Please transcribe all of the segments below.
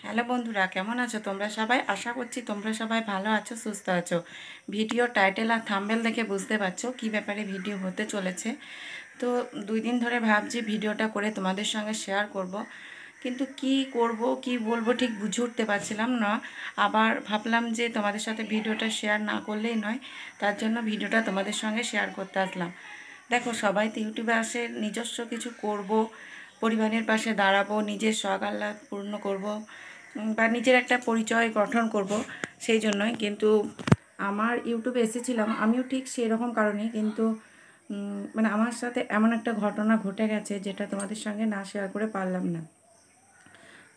Hello বন্ধুরা, কেমন আছো তোমরা সবাই? আশা করছি তোমরা সবাই ভালো আছো, সুস্থ আছো। ভিডিও টাইটেল আর থাম্বনেল দেখে বুঝতে পারছো কী ব্যাপারে ভিডিও হতে চলেছে। তো 2 দিন ধরে ভাবছি ভিডিওটা করে তোমাদের সঙ্গে শেয়ার করব, কিন্তু কি করব কি বলবো ঠিক বুঝে উঠতে পারছিলাম না। আবার ভাবলাম যে তোমাদের সাথে ভিডিওটা শেয়ার না করলেই নয়, তার জন্য ভিডিওটা তোমাদের সঙ্গে শেয়ার করতে আসলাম। দেখো, সবাই তো ইউটিউবে আসে নিজস্ব কিছু করব, পরিবারের পাশে দাঁড়াবো, নিজের শখ আহ্লাদ পূর্ণ করব, বা নিজের একটা পরিচয় গঠন করব, সেই জন্যই। কিন্তু আমার ইউটিউবে এসেছিলাম আমিও ঠিক সেই রকম কারণেই, কিন্তু মানে আমার সাথে এমন একটা ঘটনা ঘটে গেছে যেটা তোমাদের সঙ্গে না শেয়ার করে পারলাম না।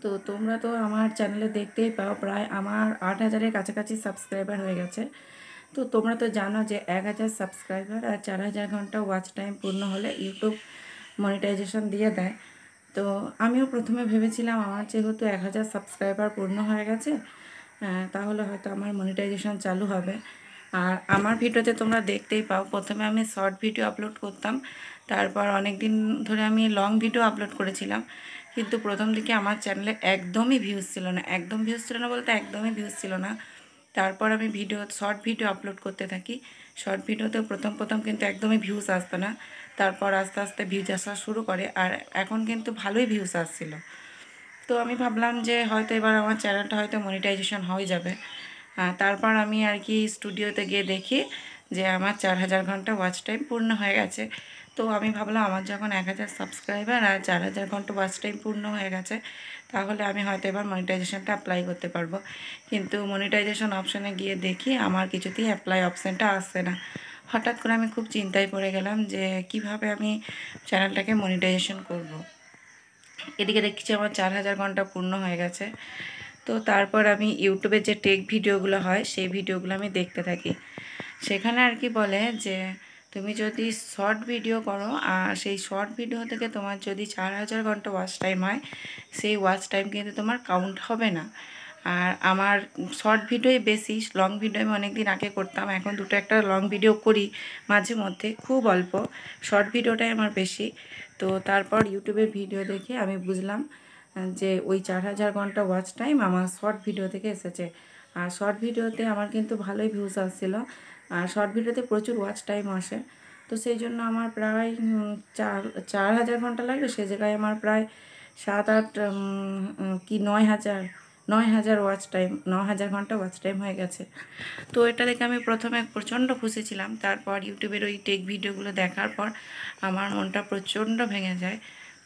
তো তোমরা তো আমার চ্যানেলে দেখতেই পাও, প্রায় আমার 8,000-এর কাছাকাছি সাবস্ক্রাইবার হয়ে গেছে। তো তোমরা তো জানো যে 1,000 সাবস্ক্রাইবার আর 4,000 ঘন্টা ওয়াচ টাইম পূর্ণ হলে ইউটিউব মনিটাইজেশন দিয়ে দেয়। তো আমিও প্রথমে ভেবেছিলাম আমার যেহেতু 1,000 সাবস্ক্রাইবার পূর্ণ হয়ে গেছে, তাহলে হয়তো আমার মনিটাইজেশন চালু হবে। আর আমার ভিডিওতে তোমরা দেখতেই পাও, প্রথমে আমি শর্ট ভিডিও আপলোড করতাম, তারপর অনেক দিন ধরে আমি লং ভিডিও আপলোড করেছিলাম। কিন্তু প্রথম দিকে আমার চ্যানেলে একদমই ভিউজ ছিল না, একদম ভিউজ ছিল না বলতে একদমই ভিউজ ছিল না। তারপর আমি শর্ট ভিডিও আপলোড করতে থাকি। শর্ট ভিডিওতে প্রথম প্রথম কিন্তু একদমই ভিউজ আসতো না, তারপর আস্তে আস্তে ভিউজ আসা শুরু করে, আর এখন কিন্তু ভালোই ভিউজ আসছিল। তো আমি ভাবলাম যে হয়তো এবার আমার চ্যানেলটা হয়তো মনিটাইজেশন হয়ে যাবে। তারপর আমি আর কি স্টুডিওতে গিয়ে দেখি যে আমার 4,000 ঘন্টা ওয়াচ টাইম পূর্ণ হয়ে গেছে। তো আমি ভাবলাম আমার যখন 1,000 সাবস্ক্রাইবার আর 4,000 ঘন্টা ওয়াচ টাইম পূর্ণ হয়ে গেছে, তাহলে আমি হয়তো এবার মনিটাইজেশনটা অ্যাপ্লাই করতে পারবো। কিন্তু মনিটাইজেশন অপশানে গিয়ে দেখি আমার কিছুতেই অ্যাপ্লাই অপশানটা আসছে না। হঠাৎ করে আমি খুব চিন্তায় পড়ে গেলাম যে কিভাবে আমি চ্যানেলটাকে মনিটাইজেশন করব। এদিকে দেখছি আমার 4,000 ঘন্টা পূর্ণ হয়ে গেছে। তো তারপর আমি ইউটিউবে যে টেক ভিডিওগুলো হয় সেই ভিডিওগুলো আমি দেখতে থাকি। সেখানে আর কি বলে যে তুমি যদি শর্ট ভিডিও করো আর সেই শর্ট ভিডিও থেকে তোমার যদি 4,000 ঘন্টা ওয়াচ টাইম হয়, সেই ওয়াচ টাইম কিন্তু তোমার কাউন্ট হবে না। আর আমার শর্ট ভিডিওই বেশি, লং ভিডিও আমি অনেক দিন আগে করতাম, এখন দুটো একটা লং ভিডিও করি মাঝে মধ্যে, খুব অল্প। শর্ট ভিডিওটাই আমার বেশি। তো তারপর ইউটিউবের ভিডিও দেখে আমি বুঝলাম যে ওই 4,000 ঘন্টা ওয়াচ টাইম আমার শর্ট ভিডিও থেকে এসেছে। আর শর্ট ভিডিওতে আমার কিন্তু ভালোই ভিউজ আসছিলো, আর শর্ট ভিডিওতে প্রচুর ওয়াচ টাইম আসে। তো সেই জন্য আমার প্রায় 4,000 ঘন্টা লাগবে, সে জায়গায় আমার প্রায় 7-8 কি 9,000 ওয়াচ টাইম, 9,000 ঘন্টা ওয়াচ টাইম হয়ে গেছে। তো এটা দেখে আমি প্রথমে প্রচণ্ড খুশি ছিলাম। তারপর ইউটিউবের ওই টেক ভিডিওগুলো দেখার পর আমার মনটা প্রচণ্ড ভেঙে যায়।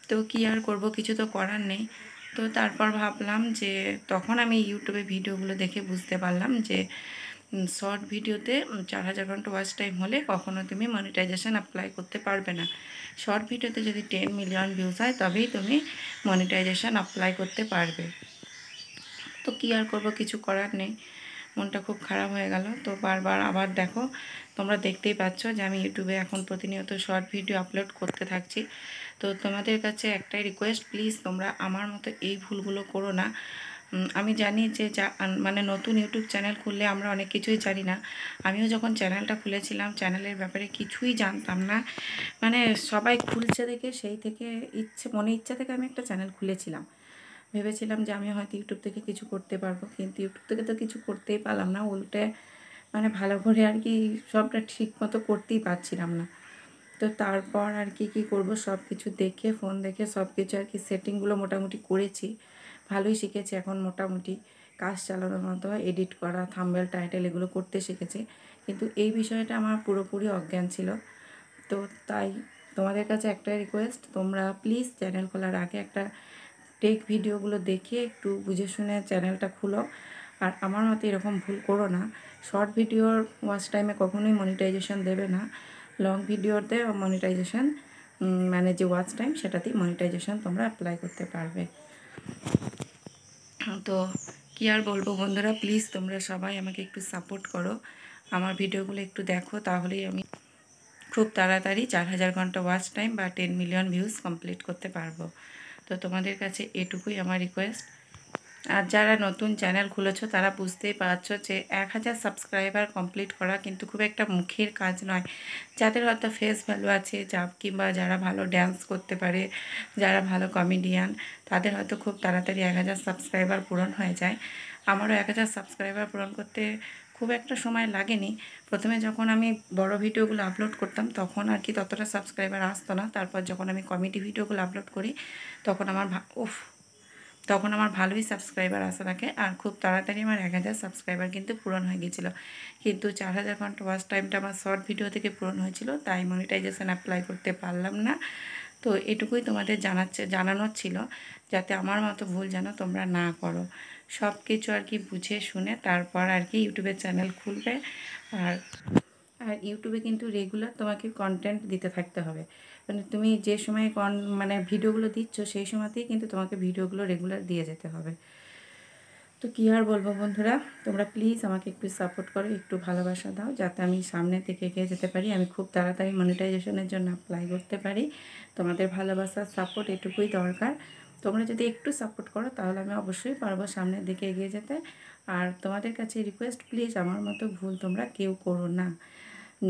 তো কী আর করব, কিছু তো করার নেই। তো তারপর ভাবলাম যে তখন আমি ইউটিউবে ভিডিওগুলো দেখে বুঝতে পারলাম যে শর্ট ভিডিওতে 4,000 ঘন্টা ওয়াচ টাইম হলে কখনো তুমি মনিটাইজেশন অ্যাপ্লাই করতে পারবে না। শর্ট ভিডিওতে যদি 10 মিলিয়ন ভিউজ হয় তবেই তুমি মনিটাইজেশন অ্যাপ্লাই করতে পারবে। তো কী আর করব, কিছু করার নেই। মনটা খুব খারাপ হয়ে গেল। তো বারবার আবার দেখো, তোমরা দেখতেই পাচ্ছ যে আমি ইউটিউবে এখন প্রতিনিয়ত শর্ট ভিডিও আপলোড করতে থাকছি। তো তোমাদের কাছে একটাই রিকোয়েস্ট, প্লিজ তোমরা আমার মতো এই ভুলগুলো করো না। আমি জানি যে মানে নতুন ইউটিউব চ্যানেল খুললে আমরা অনেক কিছুই জানি না। আমিও যখন চ্যানেলটা খুলেছিলাম চ্যানেলের ব্যাপারে কিছুই জানতাম না। মানে সবাই খুলছে দেখে সেই থেকে ইচ্ছা থেকে আমি একটা চ্যানেল খুলেছিলাম। ভেবেছিলাম যে আমি হয়তো ইউটিউব থেকে কিছু করতে পারবো, কিন্তু ইউটিউব থেকে তো কিছু করতেই পারলাম না, উল্টে মানে ভালো করে আর কি সবটা ঠিক মতো করতেই পারছিলাম না। তো তারপর আর কি করব, সব কিছু দেখে ফোন দেখে সব কিছু আর কি সেটিংগুলো মোটামুটি করেছি, ভালোই শিখেছি এখন মোটামুটি কাজ চালানোর মতো, এডিট করা, থাম্বনেল টাইটেল এগুলো করতে শিখেছি। কিন্তু এই বিষয়টা আমার পুরোপুরি অজ্ঞান ছিল। তো তাই তোমাদের কাছে একটাই রিকোয়েস্ট, তোমরা প্লিজ চ্যানেল খোলার আগে একটা টেক ভিডিওগুলো দেখে একটু বুঝে শুনে চ্যানেলটা খুলো। আর আমার মতো এরকম ভুল করো না। শর্ট ভিডিওর ওয়াচ টাইমে কখনোই মনিটাইজেশন দেবে না, লং ভিডিওতে মনিটাইজেশন মানে যে ওয়াচ টাইম সেটাতেই মনিটাইজেশন তোমরা অ্যাপ্লাই করতে পারবে। তো কী আর বলবো বন্ধুরা, প্লিজ তোমরা সবাই আমাকে একটু সাপোর্ট করো, আমার ভিডিওগুলো একটু দেখো, তাহলেই আমি খুব তাড়াতাড়ি 4,000 ঘন্টা ওয়াচ টাইম বা 10 মিলিয়ন ভিউজ কমপ্লিট করতে পারবো। তো তোমাদের কাছে এটুকুই আমার রিকোয়েস্ট। আর যারা নতুন চ্যানেল খুলেছো তারা বুঝতেই পারছো যে 1000 সাবস্ক্রাইবার কমপ্লিট করা কিন্তু খুব একটা মুখের কাজ নয়। যাদের হয়তো ফেস ভ্যালু আছে কিংবা যারা ভালো ড্যান্স করতে পারে, যারা ভালো কমেডিয়ান, তাদের হয়তো খুব তাড়াতাড়ি 1000 সাবস্ক্রাইবার পূরণ হয়ে যায়। আমারও 1000 সাবস্ক্রাইবার পূরণ করতে খুব একটা সময় লাগেনি। প্রথমে যখন আমি বড় ভিডিওগুলো আপলোড করতাম তখন আর কি ততটা সাবস্ক্রাইবার আসতো না। তারপর যখন আমি কমেডি ভিডিওগুলো আপলোড করি তখন তখন আমার ভালোই সাবস্ক্রাইবার আসা থাকে, আর খুব তাড়াতাড়ি আমার 1000 সাবস্ক্রাইবার কিন্তু পূরণ হয়ে গিয়েছিলো। কিন্তু 4000 ঘন্টা ওয়াচ টাইমটা আমার শর্ট ভিডিও থেকে পূরণ হয়েছিল, তাই মনিটাইজেশন অ্যাপ্লাই করতে পারলাম না। তো এটুকুই তোমাদের জানানোর ছিল, যাতে আমার মতো ভুল যেন তোমরা না করো। সব কিছু আর কি বুঝে শুনে তারপর আর কি ইউটিউবের চ্যানেল খুলবে। আর ইউটিউবে কিন্তু রেগুলার তোমাকে কন্টেন্ট দিতে থাকতে হবে। মানে তুমি যে সময় মানে ভিডিওগুলো দিচ্ছ সেই সময়তেই কিন্তু তোমাকে ভিডিওগুলো রেগুলার দিয়ে যেতে হবে। তো কী আর বলবো বন্ধুরা, তোমরা প্লিজ আমাকে একটু সাপোর্ট করো, একটু ভালোবাসা দাও, যাতে আমি সামনের দিকে এগিয়ে যেতে পারি, আমি খুব তাড়াতাড়ি মনিটাইজেশনের জন্য অ্যাপ্লাই করতে পারি। তোমাদের ভালোবাসার সাপোর্ট এটুকুই দরকার। তোমরা যদি একটু সাপোর্ট করো তাহলে আমি অবশ্যই পারবো সামনের দিকে এগিয়ে যেতে। আর তোমাদের কাছে রিকোয়েস্ট, প্লিজ আমার মতো ভুল তোমরা কেউ করো না।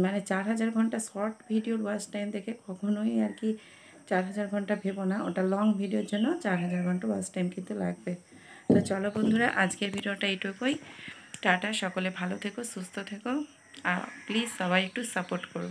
মানে 4000 ঘন্টা শর্ট ভিডিওর ওয়াচ টাইম দেখে কখনোই আর কি 4000 ঘন্টা ভেবো না, ওটা লং ভিডিওর জন্য 4000 ঘন্টা ওয়াচ টাইম কিন্তু লাগবে। তো চলো বন্ধুরা, আজকের ভিডিওটা এইটুকুই। টাটা, সকলে ভালো থেকো, সুস্থ থেকো, আর প্লিজ সবাই একটু সাপোর্ট করো।